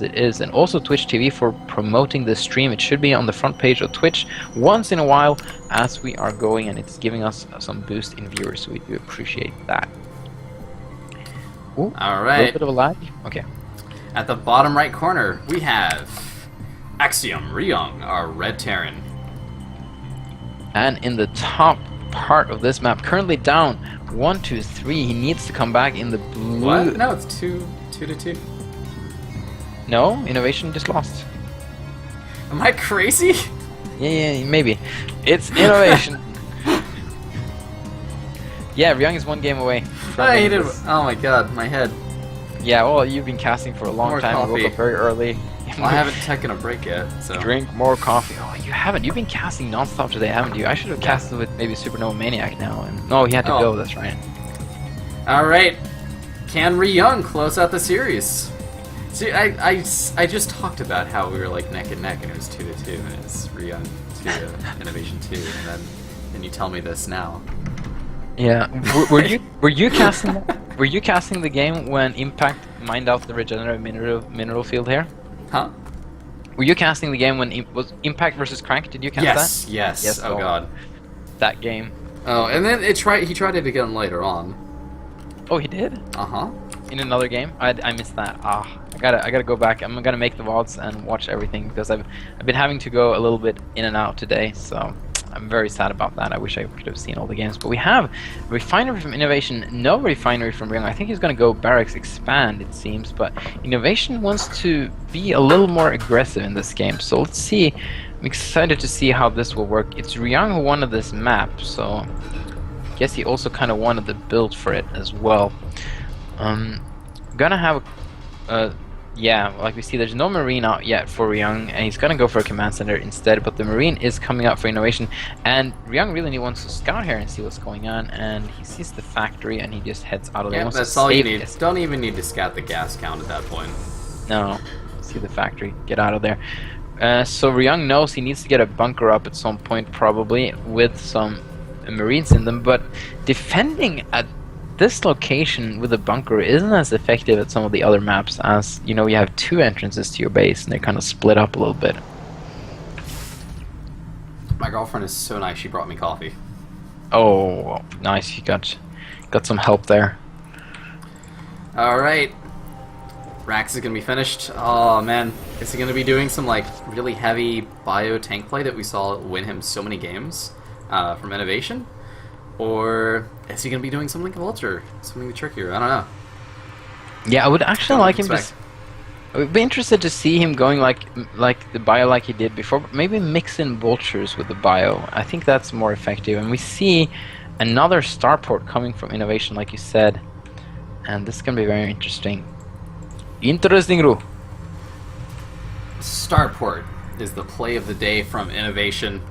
it is, and also Twitch TV for promoting this stream. It should be on the front page of Twitch once in a while as we are going, and it's giving us some boost in viewers, so we do appreciate that. Ooh, all a right. little bit of a lag. Okay. At the bottom right corner, we have Axiom Ryung, our red Terran. And in the top part of this map, currently down 1-2-3. He needs to come back in the blue. What? No, it's 2-2. No, INnoVation just lost. Am I crazy? Yeah, maybe. It's INnoVation. Yeah, Ryung is one game away. I hated. Oh my god, my head. Yeah, well, you've been casting for a long More time. coffee. You woke up very early. Well, I haven't taken a break yet, so. Drink more coffee. Oh, you haven't. You've been casting non-stop today, haven't you? I should have casted with maybe Supernova Maniac now. And no, he had to go. That's right. All right. Can Ryung close out the series? See, I just talked about how we were like neck and neck, and it was 2-2, and it's Ryung to INnoVation 2, and then you tell me this now. Yeah. Were you casting? Were you casting the game when Impact mined out the regenerative mineral field here? Huh? Were you casting the game when it was Impact versus Crank? Did you cast that? Yes. Oh god. That game. Oh, and then he tried it again later on. Oh, he did? Uh-huh. In another game? I missed that. I gotta go back. I'm gonna make the VODs and watch everything because I've been having to go a little bit in and out today, so I'm very sad about that. I wish I could have seen all the games. But we have Refinery from INnoVation, no Refinery from Ryung. I think he's gonna go Barracks Expand, it seems, but INnoVation wants to be a little more aggressive in this game. So let's see. I'm excited to see how this will work. It's Ryung who wanted this map, so I guess he also kind of wanted the build for it as well. Gonna have yeah, like we see, there's no Marine out yet for Ryung, and he's gonna go for a command center instead, but the Marine is coming out for INnoVation, and Ryung really wants to scout here and see what's going on, and he sees the factory and he just heads out of there. Yeah, that's all you need. Don't even need to scout the gas count at that point. No, see the factory, get out of there. So Ryung knows he needs to get a bunker up at some point, probably, with some Marines in them, but defending at this location with a bunker isn't as effective as some of the other maps, as you know, you have two entrances to your base and they're kind of split up a little bit. My girlfriend is so nice, she brought me coffee. Oh, nice, you got some help there. Alright. Rax is gonna be finished. Oh man, is he gonna be doing some like really heavy bio tank play that we saw win him so many games from INnoVation? Or is he going to be doing something like Vulture? Something trickier? I don't know. Yeah, I would actually like him to... I would be interested to see him going like the bio like he did before. Maybe mix in Vultures with the bio. I think that's more effective. And we see another starport coming from INnoVation, like you said. And this is going to be very interesting. Interesting, Ru. Starport is the play of the day from INnoVation.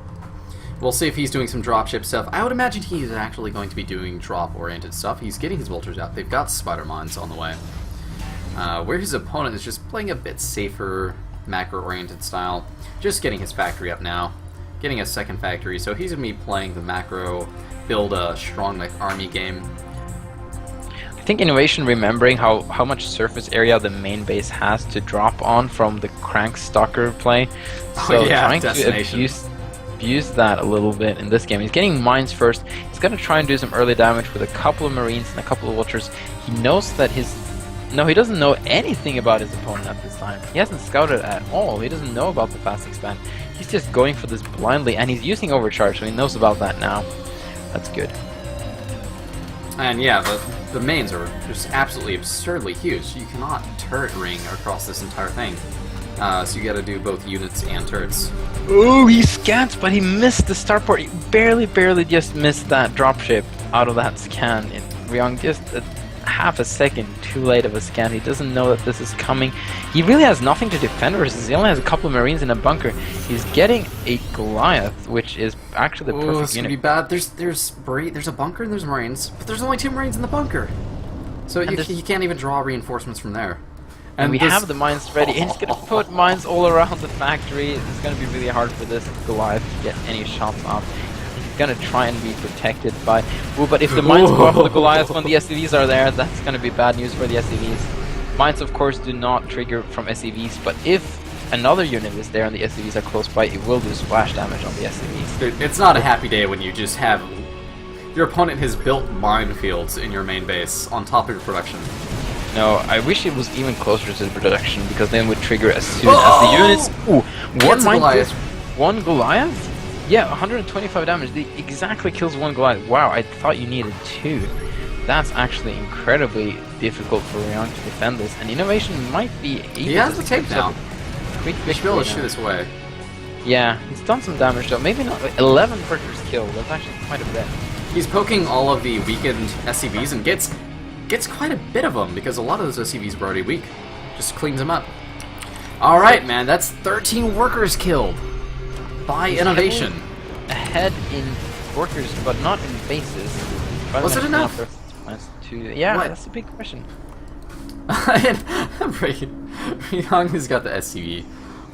We'll see if he's doing some dropship stuff. I would imagine he's actually going to be doing drop-oriented stuff. He's getting his Vultures out. They've got Spider Mines on the way. Where his opponent is just playing a bit safer, macro-oriented style. Just getting his factory up now. Getting a second factory. So he's going to be playing the macro, build a strong like army game. I think INnoVation remembering how much surface area the main base has to drop on from the Crank Stalker play. So trying to abuse that a little bit in this game. He's getting mines first. He's going to try and do some early damage with a couple of Marines and a couple of Vultures. He knows that he doesn't know anything about his opponent at this time. He hasn't scouted at all. He doesn't know about the fast expand. He's just going for this blindly, and he's using overcharge, so he knows about that now. That's good. And yeah, the mains are just absolutely absurdly huge. You cannot turret ring across this entire thing. So you gotta do both units and turrets. Oh, he scans, but he missed the starport. He barely just missed that dropship out of that scan. Ryung just half a second too late of a scan. He doesn't know that this is coming. He really has nothing to defend versus. He only has a couple of Marines in a bunker. He's getting a Goliath, which is actually the perfect this unit. Could be bad. There's a bunker and there's Marines, but there's only 2 Marines in the bunker. So you can't even draw reinforcements from there. And we have the mines ready. He's going to put mines all around the factory. It's going to be really hard for this Goliath to get any shots off. He's going to try and be protected by... Ooh, but if the mines go off the Goliath when the SCVs are there, that's going to be bad news for the SCVs. Mines, of course, do not trigger from SCVs, but if another unit is there and the SCVs are close by, it will do splash damage on the SCVs. Dude, it's not a happy day when you just have... Your opponent has built minefields in your main base on top of your production. No, I wish it was even closer to the production, because then it would trigger as soon as the units... Ooh, one mine kills one Goliath? Yeah, 125 damage. It exactly kills one Goliath. Wow, I thought you needed 2. That's actually incredibly difficult for Ryung to defend this, and INnoVation might be able He has to the takedown. Quick He should be able to shoot now. this away. Yeah, he's done some damage though. Maybe not 11 workers killed. That's actually quite a bit. He's poking all of the weakened SCVs and gets quite a bit of them because a lot of those SCVs were already weak. Just cleans them up. All right, man. That's 13 workers killed by INnoVation. Ahead in workers, but not in bases. Was it enough? Yeah, What? that's a big question. Ryung has got the SCV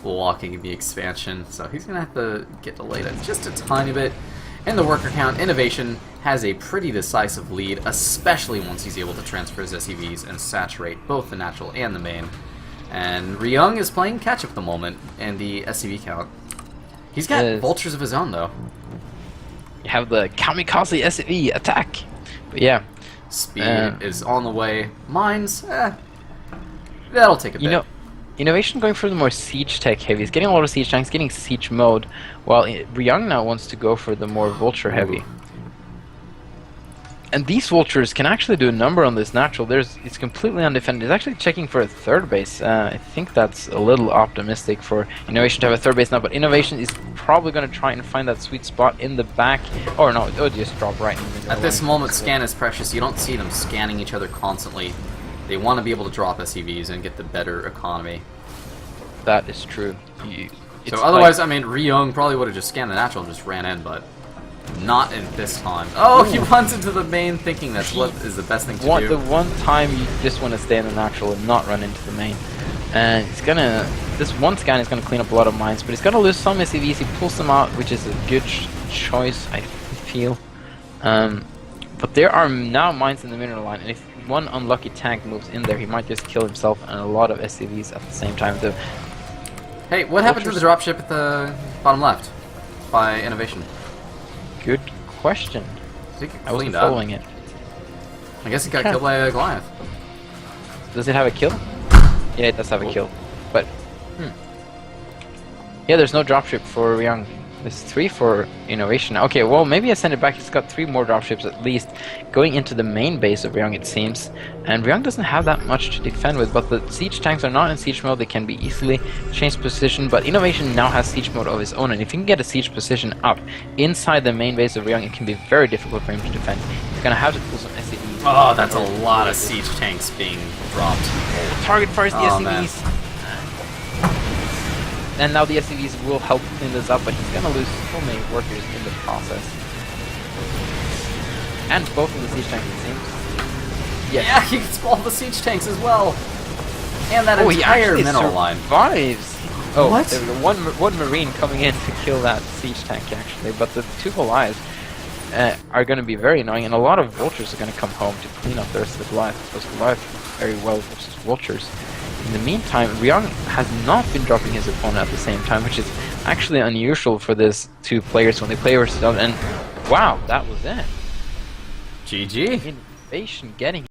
blocking the expansion, so he's gonna have to get delayed just a tiny bit. And the worker count, INnoVation has a pretty decisive lead, especially once he's able to transfer his SCVs and saturate both the natural and the main. And Ryung is playing catch up at the moment in the SCV count. He's got vultures of his own though. You have the kamikaze SCV attack, but yeah. Speed is on the way. Mines, that'll take a bit. You know, INnoVation going for the more siege tech heavy. He's getting a lot of siege tanks, getting siege mode, while Ryung now wants to go for the more vulture heavy. And these vultures can actually do a number on this natural. It's completely undefended. It's actually checking for a third base. I think that's a little optimistic for INnoVation to have a third base now, but INnoVation is probably going to try and find that sweet spot in the back. Or no, it'll just drop right in the middle. At this moment, scan is precious. You don't see them scanning each other constantly. They want to be able to drop SCVs and get the better economy. That is true. So otherwise, I mean, Ryung probably would have just scanned the natural and just ran in, but not in this time. Oh, he runs into the main thinking that's what is the best thing to do. The one time you just want to stay in the natural and not run into the main. And he's gonna... This one scan is gonna clean up a lot of mines, but he's gonna lose some SCVs. He pulls them out, which is a good choice, I feel. But there are now mines in the mineral line, and if one unlucky tank moves in there, he might just kill himself and a lot of SCVs at the same time. Hey, what happened to the dropship at the bottom left by INnoVation? Good question. I wasn't following it. I guess it got killed by a Goliath. Does it have a kill? Yeah, it does have a kill. But, yeah, there's no dropship for Ryung. There's 3 for INnoVation. Okay, well, maybe I send it back. He's got 3 more dropships at least going into the main base of Ryung, it seems. And Ryung doesn't have that much to defend with, but the siege tanks are not in siege mode. They can be easily changed position, but INnoVation now has siege mode of his own, and if he can get a siege position up inside the main base of Ryung, it can be very difficult for him to defend. He's gonna have to pull some SCVs. Oh, that's a lot of siege tanks being dropped. Target first, the SCVs. Man. And now the SCVs will help clean this up, but he's gonna lose so many workers in the process. And both of the siege tanks, it seems. Yes. Yeah, he gets all the siege tanks as well. And that entire mineral line. Survives. Oh, what? There's one marine coming in to kill that siege tank actually, but the 2 Goliaths are going to be very annoying, and a lot of vultures are going to come home to clean up the rest of the Goliaths, because Goliaths very well versus vultures. In the meantime, Ryung has not been dropping his opponent at the same time, which is actually unusual for these 2 players when they play versus each other, and wow, that was it. GG. INnoVation getting